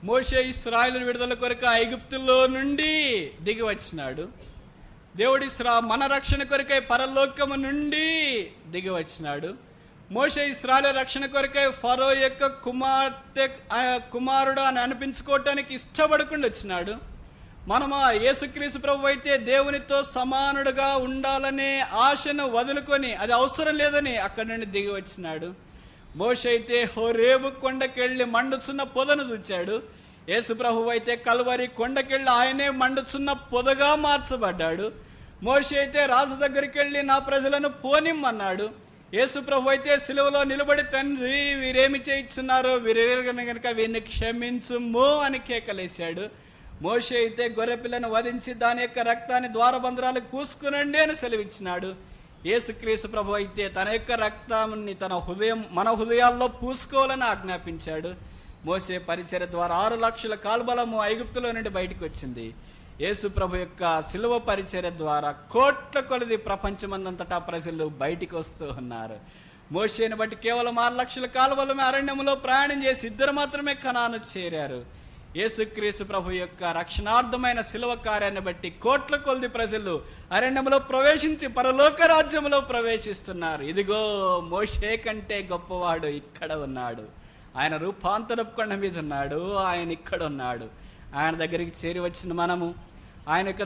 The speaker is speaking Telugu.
మోషే ఇశ్రాయేలు విడుదల కొరకు ఐగుప్తులో నుండి దిగి వచ్చినాడు. దేవుడి మన రక్షణ కొరకై పరలోకము నుండి దిగి వచ్చినాడు. మోషే ఇశ్రాయేలు రక్షణ కొరకై ఫరో యొక్క కుమారుడు అని అనిపించుకోవటానికి ఇష్టపడకుండా వచ్చినాడు. మనము యేసుక్రీస్తు ప్రభు అయితే దేవునితో సమానుడుగా ఉండాలనే ఆశను వదులుకొని అది అవసరం లేదని అక్కడి నుండి దిగి వచ్చినాడు. మోషే అయితే హోరేబు కొండకెళ్ళి మండుచున్న పొదను చూచాడు. యేసు ప్రభు అయితే కల్వరి కొండకెళ్ళి ఆయనే మండుచున్న పొదగా మార్చబడ్డాడు. మోషే అయితే రాజు దగ్గరికి వెళ్ళి నా ప్రజలను పోనిమ్మన్నాడు. యేసు ప్రభు అయితే సిలువలో నిలబడి తండ్రి వీరేమి చేయించున్నారో వీరెరగని కనుక వీరిని క్షమించుము అని కేకలేశాడు. మోషే అయితే గొర్రెపిల్లను వధించి దాని యొక్క రక్తాన్ని ద్వారబంధరాలకు పూసుకునండి అని సెలవిచ్చినాడు. యేసుక్రీస్తు ప్రభు అయితే తన యొక్క రక్తాన్ని మన హృదయాల్లో పూసుకోవాలని ఆజ్ఞాపించాడు. మోసే పరిచర్య ద్వారా 6 లక్షల కాల్బలము ఐగుప్తులో నుండి బయటకు వచ్చింది. యేసు ప్రభు యొక్క సిలువ పరిచర్య ద్వారా కోట్ల కొలది ప్రపంచమందంతటా ప్రజలు బయటికి వస్తూ ఉన్నారు. మోషేని బట్టి కేవలం 6 లక్షల కాల్బలమే అరణ్యంలో ప్రయాణం చేసి 2 మాత్రమే కనాను చేరారు. యేసుక్రీస్తు ప్రభు యొక్క రక్షణార్థమైన సిలువ కార్యాన్ని బట్టి కోట్ల కొలది ప్రజలు అరణ్యంలో ప్రవేశించి పరలోక రాజ్యంలో ప్రవేశిస్తున్నారు. ఇదిగో మోషే కంటే గొప్పవాడు ఇక్కడ ఉన్నాడు. ఆయన రూపాంతరపు కొండ మీద ఉన్నాడు. ఆయన ఇక్కడ ఉన్నాడు. ఆయన దగ్గరికి చేరి వచ్చిన మనము ఆయన యొక్క